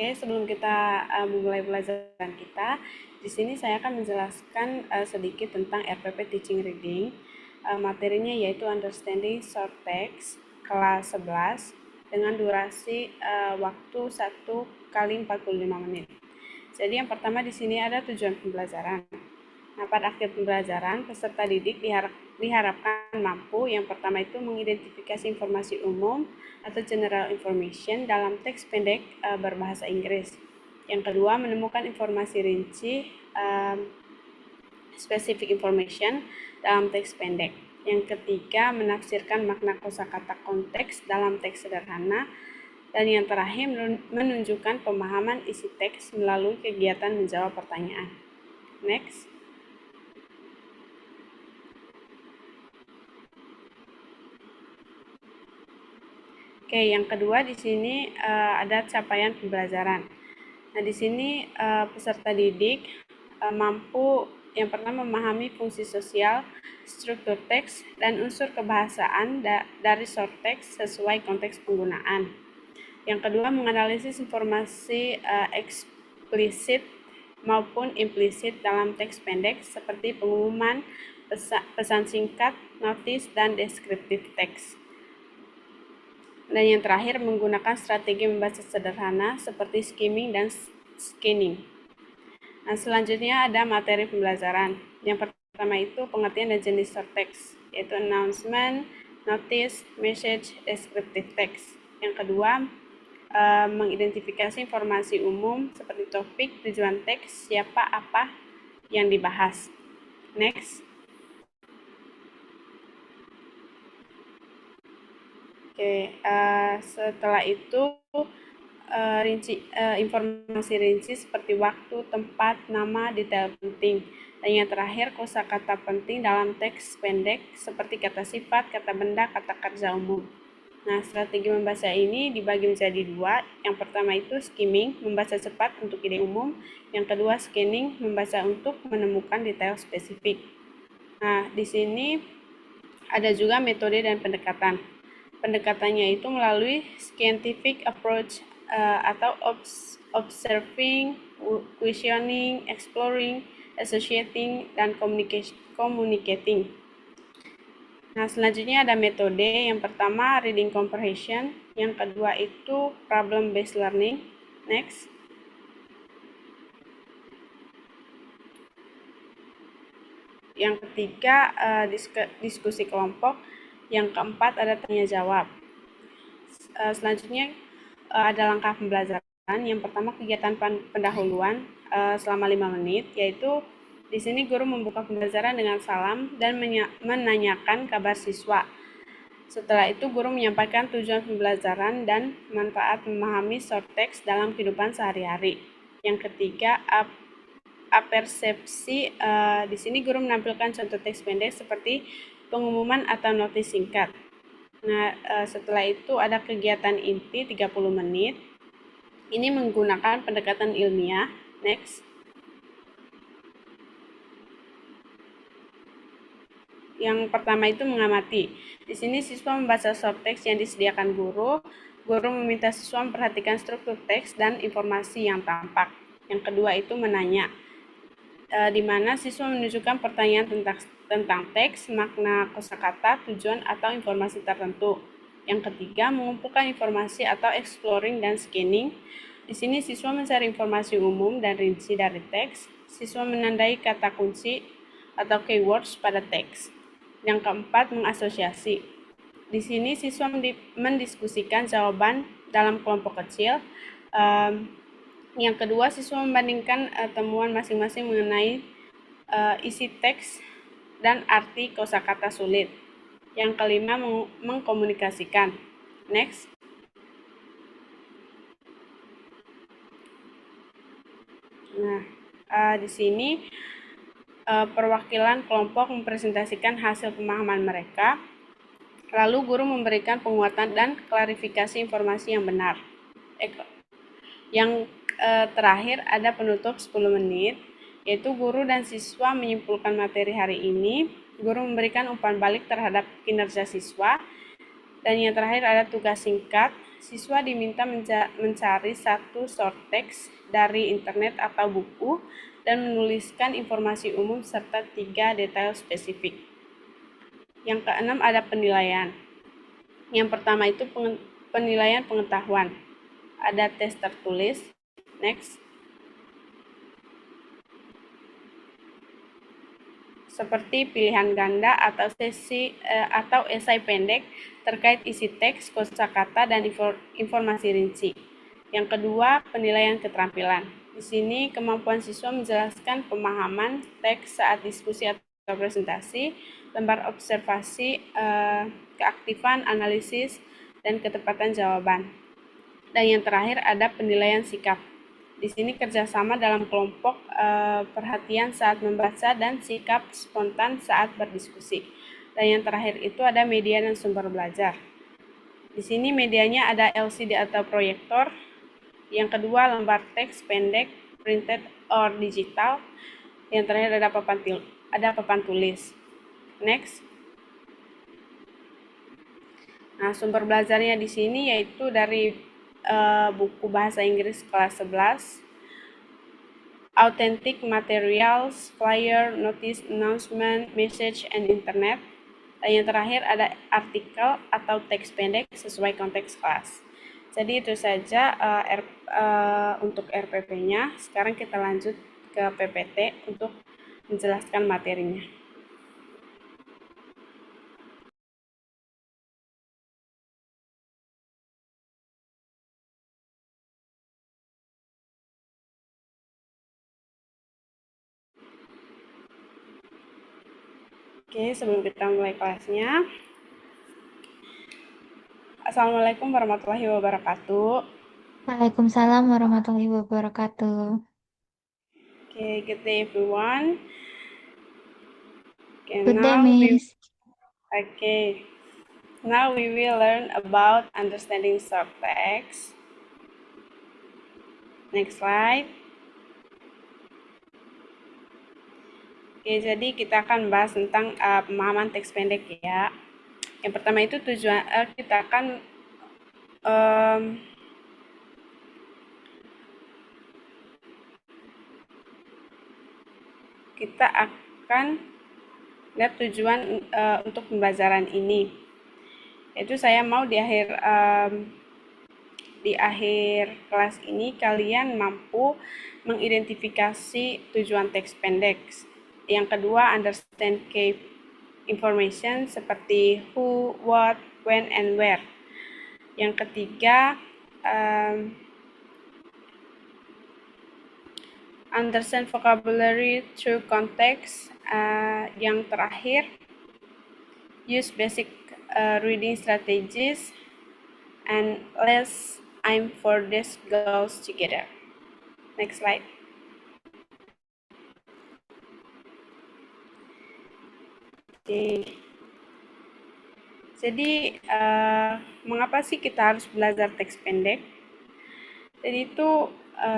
Oke, sebelum kita memulai pelajaran kita, di sini saya akan menjelaskan sedikit tentang RPP Teaching Reading. Materinya yaitu Understanding Short Text kelas 11 dengan durasi waktu 1 kali 45 menit. Jadi yang pertama di sini ada tujuan pembelajaran. Nah, pada akhir pembelajaran, peserta didik diharapkan mampu yang pertama itu mengidentifikasi informasi umum atau general information dalam teks pendek berbahasa Inggris. Yang kedua, menemukan informasi rinci specific information dalam teks pendek. Yang ketiga, menafsirkan makna kosakata konteks dalam teks sederhana. Dan yang terakhir, menunjukkan pemahaman isi teks melalui kegiatan menjawab pertanyaan. Next. Oke, yang kedua di sini ada capaian pembelajaran. Nah, di sini peserta didik mampu yang pertama memahami fungsi sosial, struktur teks, dan unsur kebahasaan dari short text sesuai konteks penggunaan. Yang kedua, menganalisis informasi eksplisit maupun implisit dalam teks pendek seperti pengumuman, pesan singkat, notis, dan deskriptif teks. Dan yang terakhir, menggunakan strategi membaca sederhana seperti skimming dan scanning. Nah, selanjutnya ada materi pembelajaran. Yang pertama itu pengertian dan jenis short text, yaitu announcement, notice, message, descriptive text. Yang kedua, mengidentifikasi informasi umum seperti topik, tujuan teks, siapa, apa yang dibahas. Next. Oke, setelah itu informasi rinci seperti waktu, tempat, nama, detail penting. Dan yang terakhir, kosakata penting dalam teks pendek seperti kata sifat, kata benda, kata kerja umum. Nah, strategi membaca ini dibagi menjadi dua. Yang pertama itu skimming, membaca cepat untuk ide umum. Yang kedua, scanning, membaca untuk menemukan detail spesifik. Nah, di sini ada juga metode dan pendekatan. Pendekatannya itu melalui scientific approach atau observing, questioning, exploring, associating, dan communicating. Nah, selanjutnya ada metode. Yang pertama, reading comprehension. Yang kedua itu problem based learning. Next. Yang ketiga, diskusi kelompok. Yang keempat ada tanya jawab. Selanjutnya ada langkah pembelajaran. Yang pertama, kegiatan pendahuluan selama 5 menit, yaitu di sini guru membuka pembelajaran dengan salam dan menanyakan kabar siswa. Setelah itu guru menyampaikan tujuan pembelajaran dan manfaat memahami short text dalam kehidupan sehari-hari. Yang ketiga, apersepsi. Di sini guru menampilkan contoh teks pendek seperti pengumuman atau notis singkat. Nah, setelah itu ada kegiatan inti 30 menit. Ini menggunakan pendekatan ilmiah. Next. Yang pertama itu mengamati. Di sini siswa membaca short text yang disediakan guru. Guru meminta siswa memperhatikan struktur teks dan informasi yang tampak. Yang kedua itu menanya, di mana siswa menunjukkan pertanyaan tentang teks, makna kosakata, tujuan, atau informasi tertentu. Yang ketiga, mengumpulkan informasi atau exploring dan scanning. Di sini siswa mencari informasi umum dan rinci dari teks. Siswa menandai kata kunci atau keywords pada teks. Yang keempat, mengasosiasi. Di sini siswa mendiskusikan jawaban dalam kelompok kecil. Yang kedua, siswa membandingkan temuan masing-masing mengenai isi teks dan arti kosakata sulit. Yang kelima, mengkomunikasikan. Next. Nah, di sini perwakilan kelompok mempresentasikan hasil pemahaman mereka. Lalu guru memberikan penguatan dan klarifikasi informasi yang benar. Yang terakhir ada penutup 10 menit, yaitu guru dan siswa menyimpulkan materi hari ini. Guru memberikan umpan balik terhadap kinerja siswa. Dan yang terakhir ada tugas singkat, siswa diminta mencari satu short text dari internet atau buku dan menuliskan informasi umum serta 3 detail spesifik. Yang keenam ada penilaian. Yang pertama itu penilaian pengetahuan. Ada tes tertulis. Next. Seperti pilihan ganda atau atau esai pendek terkait isi teks, kosakata, dan informasi rinci. Yang kedua, penilaian keterampilan. Di sini kemampuan siswa menjelaskan pemahaman teks saat diskusi atau presentasi, lembar observasi, keaktifan, analisis, dan ketepatan jawaban. Dan yang terakhir ada penilaian sikap. Di sini kerjasama dalam kelompok, perhatian saat membaca, dan sikap spontan saat berdiskusi. Dan yang terakhir itu ada media dan sumber belajar. Di sini medianya ada LCD atau proyektor. Yang kedua lembar teks pendek, printed or digital. Yang terakhir ada papan tulis. Next. Nah, sumber belajarnya di sini yaitu dari buku bahasa Inggris kelas 11, authentic materials, flyer, notice, announcement, message, and internet. Dan yang terakhir ada artikel atau teks pendek sesuai konteks kelas. Jadi itu saja untuk RPP-nya. Sekarang kita lanjut ke PPT untuk menjelaskan materinya. Oke, sebelum kita mulai kelasnya, Assalamualaikum warahmatullahi wabarakatuh. Waalaikumsalam warahmatullahi wabarakatuh. Okay, good day everyone. Good day, Miss. Now we will learn about understanding short text. Next slide. Oke, jadi kita akan bahas tentang pemahaman teks pendek ya. Yang pertama itu tujuan kita akan lihat tujuan untuk pembelajaran ini. Yaitu saya mau di akhir kelas ini kalian mampu mengidentifikasi tujuan teks pendek. Yang kedua, understand key information seperti who, what, when, and where. Yang ketiga, understand vocabulary through context. Yang terakhir, use basic reading strategies, and let's aim for these goals together. Next slide. Oke. Jadi, mengapa sih kita harus belajar teks pendek? Jadi itu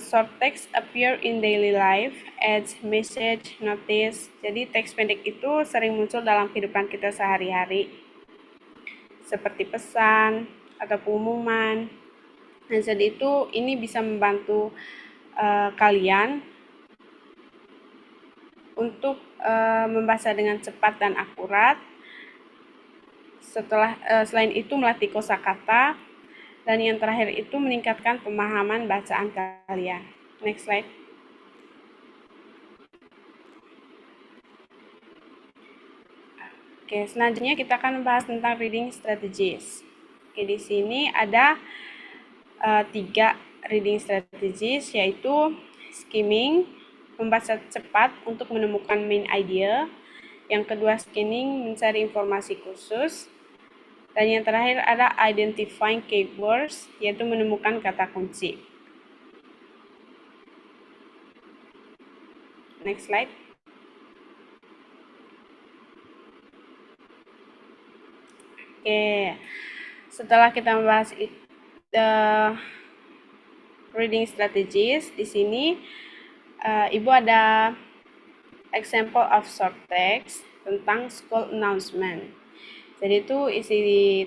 short text appear in daily life as message, notice. Jadi teks pendek itu sering muncul dalam kehidupan kita sehari-hari, seperti pesan atau pengumuman. Nah, jadi itu ini bisa membantu kalian untuk membaca dengan cepat dan akurat. Selain itu melatih kosakata, dan yang terakhir itu meningkatkan pemahaman bacaan kalian. Next slide. Oke, selanjutnya kita akan membahas tentang reading strategies. Oke, di sini ada 3 reading strategies, yaitu skimming, membaca cepat untuk menemukan main idea. Yang kedua, scanning, mencari informasi khusus. Dan yang terakhir ada identifying keywords, yaitu menemukan kata kunci. Next slide. Oke, setelah kita membahas reading strategies, di sini Ibu ada example of short text tentang school announcement. Jadi itu isi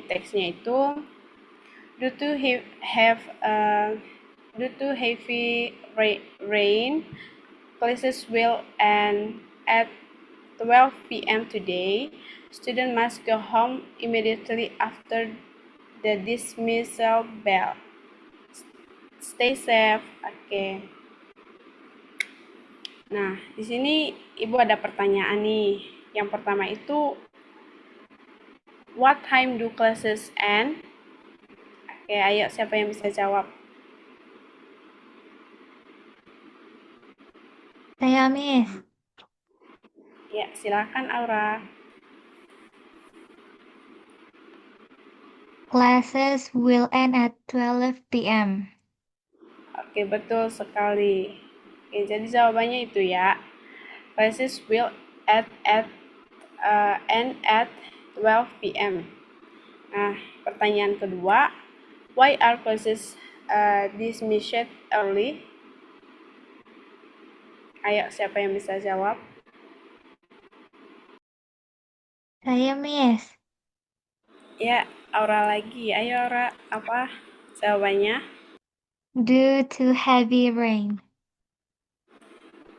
teksnya itu Due to heavy rain, classes will end at 12 p.m. today. Students must go home immediately after the dismissal bell. Stay safe. Oke. Nah, di sini Ibu ada pertanyaan nih. Yang pertama itu, what time do classes end? Oke, ayo siapa yang bisa jawab? Saya, Miss. Ya, silakan Aura. Classes will end at 12 p.m. Oke, betul sekali. Oke, jadi jawabannya itu ya. Classes will end at 12 p.m. Nah, pertanyaan kedua, why are classes dismissed early? Ayo, siapa yang bisa jawab? Saya, Miss. Ya, Aura lagi. Ayo, Aura, apa jawabannya? Due to heavy rain.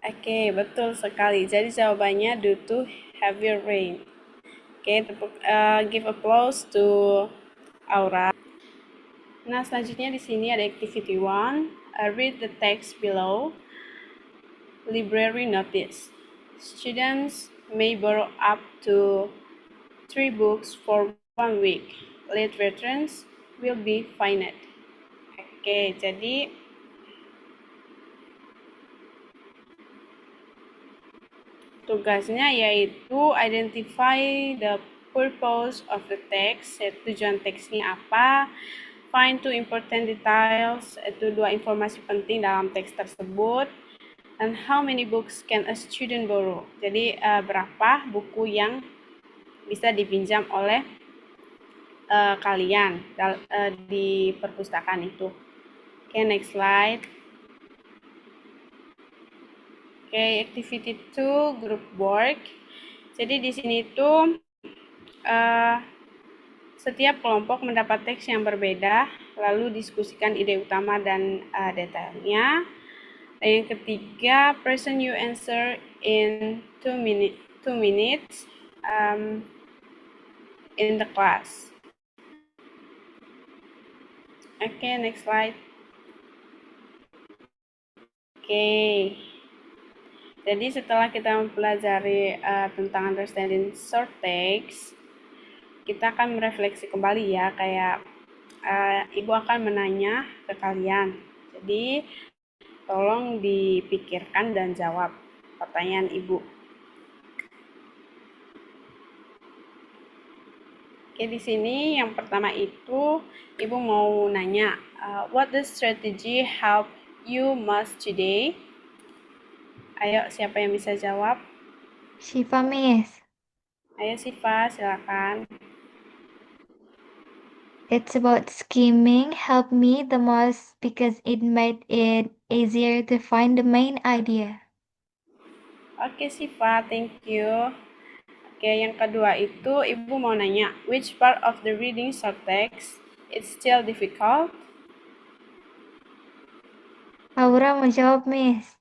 Oke, betul sekali. Jadi jawabannya due to heavy rain. Oke, give applause to Aura. Nah, selanjutnya di sini ada activity 1. Read the text below. Library notice. Students may borrow up to 3 books for 1 week. Late returns will be fined. Oke, jadi tugasnya yaitu identify the purpose of the text, tujuan teksnya apa, find two important details, itu 2 informasi penting dalam teks tersebut, and how many books can a student borrow. Jadi berapa buku yang bisa dipinjam oleh kalian di perpustakaan itu. Oke, next slide. Oke, activity 2, group work. Jadi di sini tuh setiap kelompok mendapat teks yang berbeda, lalu diskusikan ide utama dan detailnya. Dan yang ketiga, present your answer in 2 minutes in the class. Oke, next slide. Oke. Jadi setelah kita mempelajari tentang understanding short text, kita akan merefleksi kembali ya, kayak Ibu akan menanya ke kalian. Jadi tolong dipikirkan dan jawab pertanyaan Ibu. Oke, di sini yang pertama itu Ibu mau nanya, what the strategy help you most today? Ayo, siapa yang bisa jawab? Shiva, Miss. Ayo Siva, silakan. It's about skimming helped me the most because it made it easier to find the main idea. Oke Siva, thank you. Oke, yang kedua itu Ibu mau nanya, which part of the reading short text is still difficult? Aura mau jawab, Miss.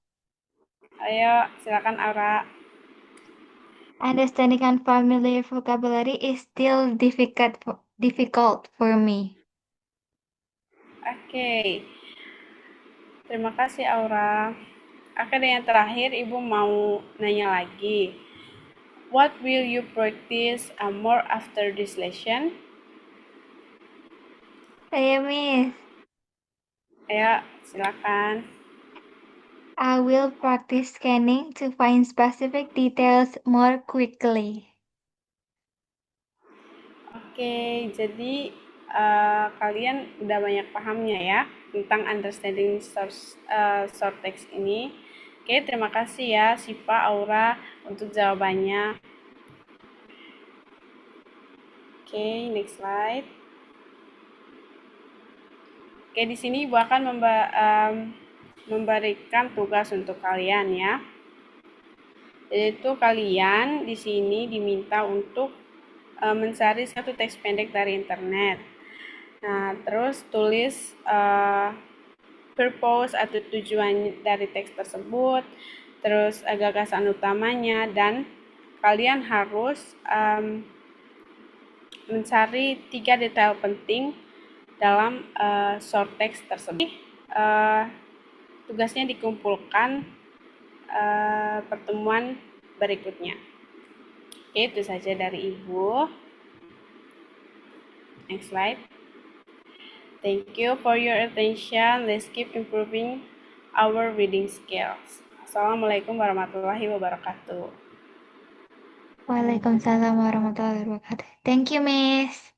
Ayo, silakan Aura. Understanding unfamiliar vocabulary is still difficult for me. Oke, terima kasih Aura. Oke, dan yang terakhir Ibu mau nanya lagi. What will you practice more after this lesson? Saya, Miss. Ayo, silakan. I will practice scanning to find specific details more quickly. Oke, jadi kalian udah banyak pahamnya ya tentang understanding short text ini. Oke, terima kasih ya Siva, Aura untuk jawabannya. Oke, next slide. Oke, di sini Ibu akan memberikan tugas untuk kalian ya. Yaitu kalian di sini diminta untuk mencari satu teks pendek dari internet. Nah, terus tulis purpose atau tujuan dari teks tersebut, terus gagasan utamanya, dan kalian harus mencari 3 detail penting dalam short text tersebut. Tugasnya dikumpulkan pertemuan berikutnya. Oke, itu saja dari Ibu. Next slide. Thank you for your attention. Let's keep improving our reading skills. Assalamualaikum warahmatullahi wabarakatuh. Waalaikumsalam warahmatullahi wabarakatuh. Thank you, Miss.